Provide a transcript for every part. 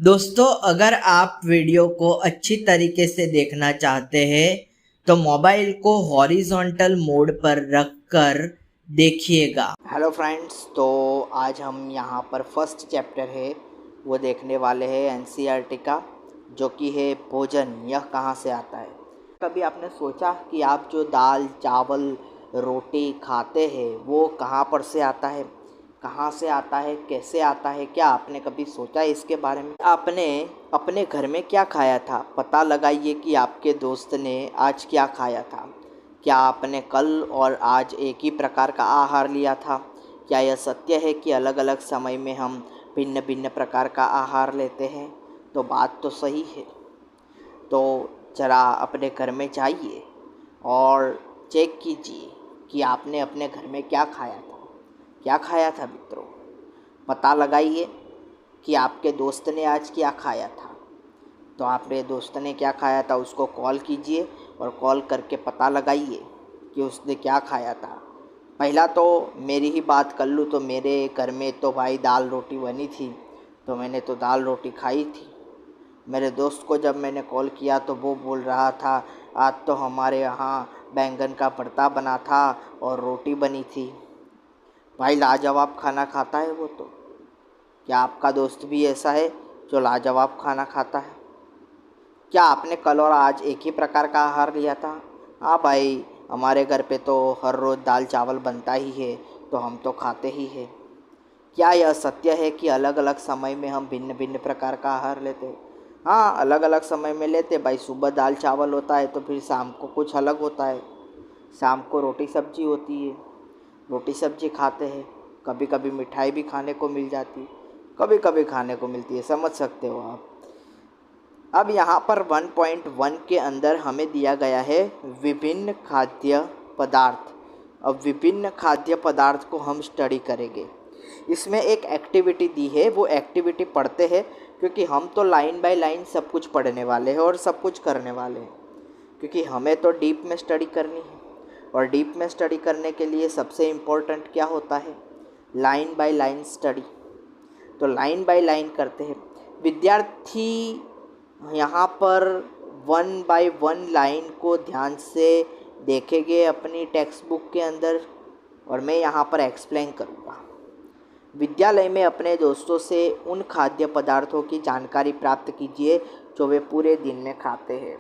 दोस्तों, अगर आप वीडियो को अच्छी तरीके से देखना चाहते हैं तो मोबाइल को हॉरिजॉन्टल मोड पर रखकर देखिएगा। हेलो फ्रेंड्स, तो आज हम यहाँ पर फर्स्ट चैप्टर है वो देखने वाले हैं एनसीईआरटी का, जो कि है भोजन यह कहाँ से आता है। कभी आपने सोचा कि आप जो दाल चावल रोटी खाते हैं वो कहाँ पर से आता है, कहाँ से आता है, कैसे आता है? क्या आपने कभी सोचा इसके बारे में? आपने अपने घर में क्या खाया था? पता लगाइए कि आपके दोस्त ने आज क्या खाया था। क्या आपने कल और आज एक ही प्रकार का आहार लिया था? क्या यह सत्य है कि अलग अलग समय में हम भिन्न भिन्न प्रकार का आहार लेते हैं? तो बात तो सही है। तो ज़रा अपने घर में जाइए और चेक कीजिए कि आपने अपने घर में क्या खाया था। क्या खाया था मित्रों? पता लगाइए कि आपके दोस्त ने आज क्या खाया था। तो आपके दोस्त ने क्या खाया था उसको कॉल कीजिए और कॉल करके पता लगाइए कि उसने क्या खाया था। पहला तो मेरी ही बात कर लूँ तो मेरे घर में तो भाई दाल रोटी बनी थी, तो मैंने तो दाल रोटी खाई थी। मेरे दोस्त को जब मैंने कॉल किया तो वो बोल रहा था आज तो हमारे यहाँ बैंगन का भरता बना था और रोटी बनी थी। भाई लाजवाब खाना खाता है वो तो। क्या आपका दोस्त भी ऐसा है जो लाजवाब खाना खाता है? क्या आपने कल और आज एक ही प्रकार का आहार लिया था? हाँ भाई, हमारे घर पे तो हर रोज़ दाल चावल बनता ही है, तो हम तो खाते ही हैं। क्या यह सत्य है कि अलग अलग समय में हम भिन्न भिन्न प्रकार का आहार लेते हैं? हाँ, अलग अलग समय में लेते भाई। सुबह दाल चावल होता है तो फिर शाम को कुछ अलग होता है। शाम को रोटी सब्जी होती है, रोटी सब्जी खाते हैं। कभी कभी मिठाई भी खाने को मिल जाती है, कभी कभी खाने को मिलती है, समझ सकते हो आप। अब यहाँ पर 1.1 के अंदर हमें दिया गया है विभिन्न खाद्य पदार्थ। अब विभिन्न खाद्य पदार्थ को हम स्टडी करेंगे। इसमें एक एक्टिविटी दी है, वो एक्टिविटी पढ़ते हैं क्योंकि हम तो लाइन बाय लाइन सब कुछ पढ़ने वाले हैं और सब कुछ करने वाले हैं, क्योंकि हमें तो डीप में स्टडी करनी है। और डीप में स्टडी करने के लिए सबसे इम्पोर्टेंट क्या होता है? Line by line study. तो लाइन बाय लाइन करते हैं। विद्यार्थी यहाँ पर 1 बाय 1 लाइन को ध्यान से देखेंगे अपनी टेक्स्ट बुक के अंदर, और मैं यहाँ पर एक्सप्लेन करूँगा। विद्यालय में अपने दोस्तों से उन खाद्य पदार्थों की जानकारी प्राप्त कीजिए जो वे पूरे दिन में खाते हैं।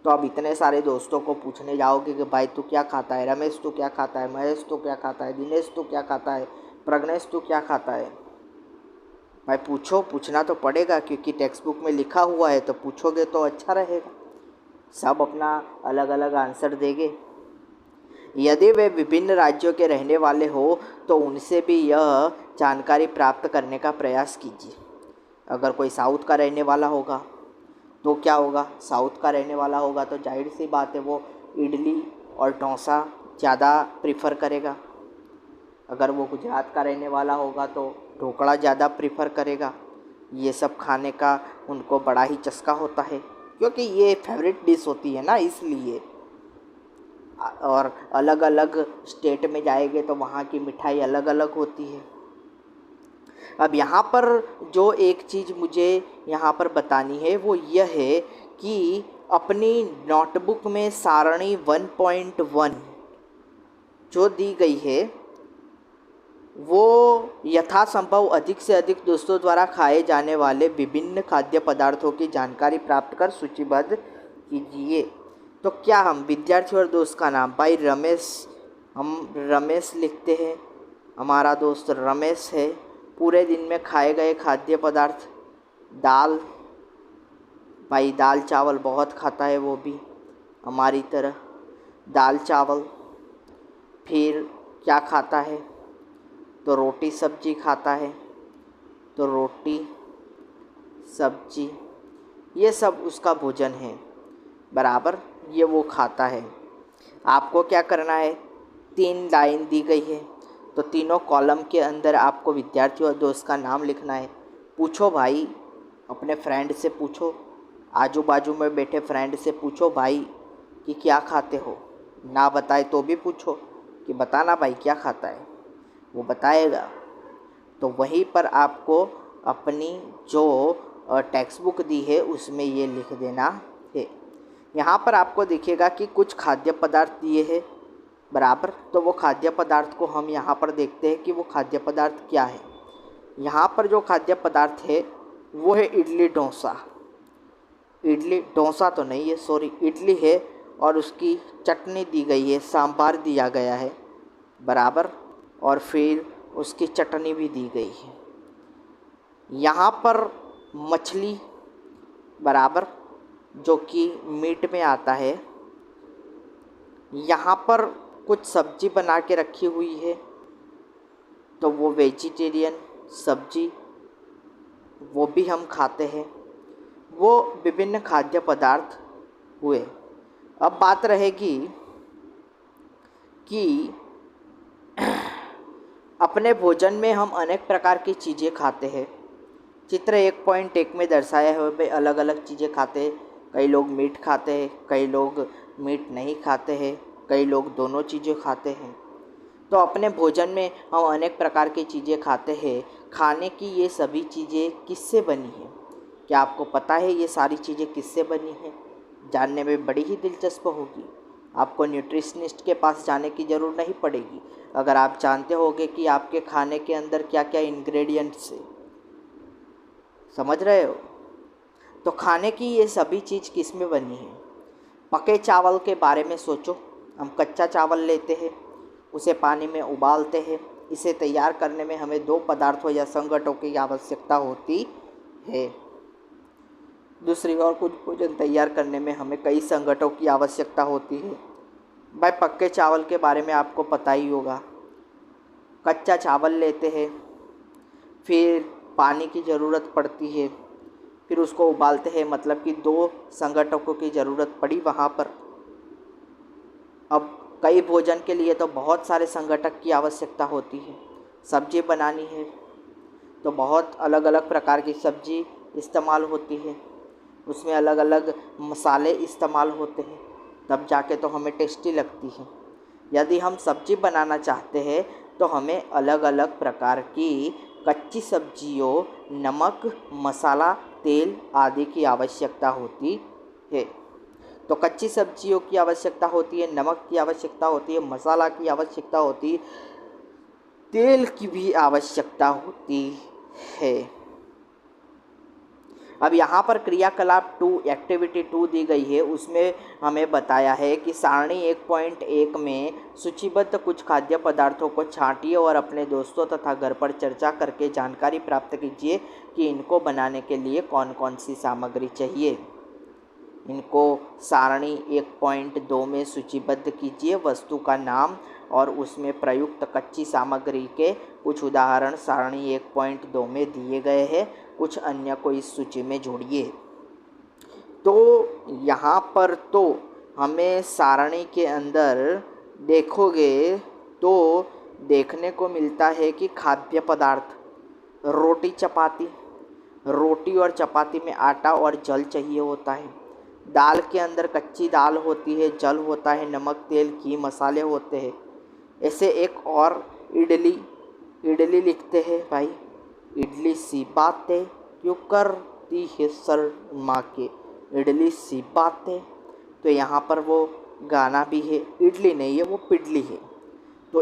तो अब इतने सारे दोस्तों को पूछने जाओगे कि भाई तू क्या खाता है, रमेश तू क्या खाता है, महेश तू क्या खाता है, दिनेश तू क्या खाता है, प्रज्ञेश तू क्या खाता है? भाई पूछो, पूछना तो पड़ेगा क्योंकि टेक्स्ट बुक में लिखा हुआ है, तो पूछोगे तो अच्छा रहेगा। सब अपना अलग अलग आंसर देंगे। यदि वे विभिन्न राज्यों के रहने वाले हो तो उनसे भी यह जानकारी प्राप्त करने का प्रयास कीजिए। अगर कोई साउथ का रहने वाला होगा तो क्या होगा? साउथ का रहने वाला होगा तो जाहिर सी बात है वो इडली और डोसा ज़्यादा प्रीफर करेगा। अगर वो गुजरात का रहने वाला होगा तो ढोकड़ा ज़्यादा प्रीफर करेगा। ये सब खाने का उनको बड़ा ही चस्का होता है क्योंकि ये फेवरेट डिश होती है ना, इसलिए। और अलग अलग स्टेट में जाएंगे तो वहाँ की मिठाई अलग अलग होती है। अब यहाँ पर जो एक चीज़ मुझे यहाँ पर बतानी है वो यह है कि अपनी नोटबुक में सारणी 1.1 जो दी गई है वो यथासंभव अधिक से अधिक दोस्तों द्वारा खाए जाने वाले विभिन्न खाद्य पदार्थों की जानकारी प्राप्त कर सूचीबद्ध कीजिए। तो क्या हम विद्यार्थी और दोस्त का नाम, भाई रमेश, हम रमेश लिखते हैं। हमारा दोस्त रमेश है। पूरे दिन में खाए गए खाद्य पदार्थ दाल, भाई दाल चावल बहुत खाता है वो भी हमारी तरह, दाल चावल। फिर क्या खाता है? तो रोटी सब्जी खाता है, तो रोटी सब्जी ये सब उसका भोजन है, बराबर, ये वो खाता है। आपको क्या करना है? 3 लाइन दी गई है तो तीनों कॉलम के अंदर आपको विद्यार्थी और दोस्त का नाम लिखना है। पूछो भाई, अपने फ्रेंड से पूछो, आजू बाजू में बैठे फ्रेंड से पूछो भाई कि क्या खाते हो। ना बताए तो भी पूछो कि बताना भाई क्या खाता है, वो बताएगा। तो वहीं पर आपको अपनी जो टेक्स्ट बुक दी है उसमें ये लिख देना है। यहाँ पर आपको दिखेगा कि कुछ खाद्य पदार्थ दिए हैं बराबर। तो वो खाद्य पदार्थ को हम यहाँ पर देखते हैं कि वो खाद्य पदार्थ क्या है। यहाँ पर जो खाद्य पदार्थ है वो है इडली डोसा। इडली डोसा तो नहीं है, सॉरी, इडली है और उसकी चटनी दी गई है, सांभर दिया गया है बराबर, और फिर उसकी चटनी भी दी गई है। यहाँ पर मछली बराबर जो कि मीट में आता है। यहाँ पर कुछ सब्जी बना के रखी हुई है, तो वो वेजिटेरियन सब्जी, वो भी हम खाते हैं। वो विभिन्न खाद्य पदार्थ हुए। अब बात रहेगी कि अपने भोजन में हम अनेक प्रकार की चीज़ें खाते हैं। चित्र 1.1 में दर्शाया हुए अलग अलग चीज़ें खाते हैं। कई लोग मीट खाते हैं, कई लोग मीट नहीं खाते हैं, कई लोग दोनों चीज़ें खाते हैं। तो अपने भोजन में हम अनेक प्रकार की चीज़ें खाते हैं। खाने की ये सभी चीज़ें किससे बनी हैं? क्या आपको पता है ये सारी चीज़ें किससे बनी हैं? जानने में बड़ी ही दिलचस्प होगी। आपको न्यूट्रिशनिस्ट के पास जाने की ज़रूरत नहीं पड़ेगी अगर आप जानते होगे कि आपके खाने के अंदर क्या क्या इंग्रेडिएंट्स है। समझ रहे हो? तो खाने की ये सभी चीज़ किस में बनी है? पके चावल के बारे में सोचो। हम कच्चा चावल लेते हैं, उसे पानी में उबालते हैं। इसे तैयार करने में हमें 2 पदार्थों या संघटकों की आवश्यकता होती है। दूसरी ओर कुछ भोजन तैयार करने में हमें कई संघटकों की आवश्यकता होती है। भाई पक्के चावल के बारे में आपको पता ही होगा। कच्चा चावल लेते हैं, फिर पानी की ज़रूरत पड़ती है, फिर उसको उबालते हैं, मतलब कि 2 संघटकों की ज़रूरत पड़ी वहाँ पर। अब कई भोजन के लिए तो बहुत सारे संघटक की आवश्यकता होती है। सब्जी बनानी है तो बहुत अलग अलग प्रकार की सब्जी इस्तेमाल होती है, उसमें अलग अलग मसाले इस्तेमाल होते हैं, तब जाके तो हमें टेस्टी लगती है। यदि हम सब्जी बनाना चाहते हैं तो हमें अलग अलग प्रकार की कच्ची सब्जियों, नमक, मसाला, तेल आदि की आवश्यकता होती है। तो कच्ची सब्जियों की आवश्यकता होती है, नमक की आवश्यकता होती है, मसाला की आवश्यकता होती है, तेल की भी आवश्यकता होती है। अब यहाँ पर क्रियाकलाप 2 एक्टिविटी 2 दी गई है। उसमें हमें बताया है कि सारणी 1.1 में सूचीबद्ध कुछ खाद्य पदार्थों को छांटिए और अपने दोस्तों तथा घर पर चर्चा करके जानकारी प्राप्त कीजिए कि इनको बनाने के लिए कौन कौन सी सामग्री चाहिए। इनको सारणी 1.2 में सूचीबद्ध कीजिए। वस्तु का नाम और उसमें प्रयुक्त कच्ची सामग्री के कुछ उदाहरण सारणी 1.2 में दिए गए हैं। कुछ अन्य को इस सूची में जोड़िए। तो यहाँ पर तो हमें सारणी के अंदर देखोगे तो देखने को मिलता है कि खाद्य पदार्थ रोटी चपाती, रोटी और चपाती में आटा और जल चाहिए होता है। दाल के अंदर कच्ची दाल होती है, जल होता है, नमक, तेल, घी, मसाले होते हैं। ऐसे एक और इडली लिखते हैं भाई। इडली सी बातें क्यों करती है शर्मा के, इडली सी बातें। तो यहाँ पर वो गाना भी है। इडली नहीं है, वो पिडली है। तो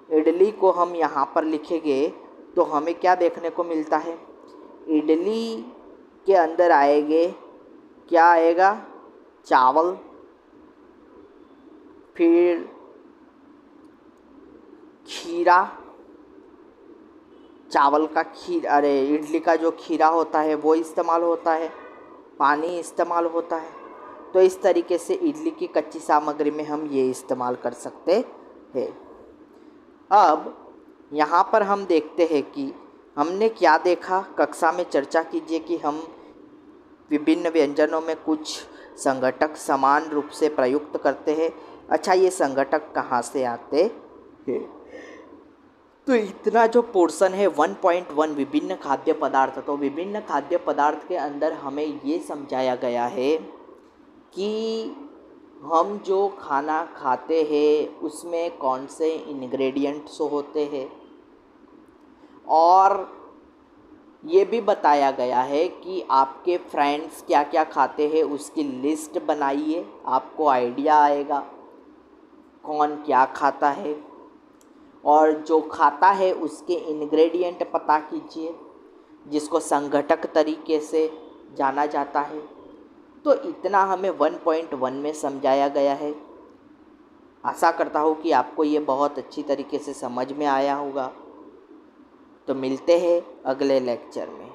इडली को हम यहाँ पर लिखेंगे तो हमें क्या देखने को मिलता है? इडली के अंदर आएंगे, क्या आएगा? चावल, फिर खीरा, चावल का इडली का जो खीरा होता है वो इस्तेमाल होता है, पानी इस्तेमाल होता है। तो इस तरीके से इडली की कच्ची सामग्री में हम ये इस्तेमाल कर सकते हैं। अब यहाँ पर हम देखते हैं कि हमने क्या देखा। कक्षा में चर्चा कीजिए कि हम विभिन्न व्यंजनों में कुछ संघटक समान रूप से प्रयुक्त करते हैं। अच्छा, ये संघटक कहाँ से आते हैं? तो इतना जो पोर्शन है 1.1 विभिन्न खाद्य पदार्थ, तो विभिन्न खाद्य पदार्थ के अंदर हमें ये समझाया गया है कि हम जो खाना खाते हैं उसमें कौन से इंग्रेडिएंट्स होते हैं और ये भी बताया गया है कि आपके फ्रेंड्स क्या क्या खाते हैं उसकी लिस्ट बनाइए, आपको आइडिया आएगा कौन क्या खाता है। और जो खाता है उसके इंग्रेडिएंट पता कीजिए, जिसको संघटक तरीके से जाना जाता है। तो इतना हमें 1.1 में समझाया गया है। आशा करता हूँ कि आपको ये बहुत अच्छी तरीके से समझ में आया होगा। तो मिलते हैं अगले लेक्चर में।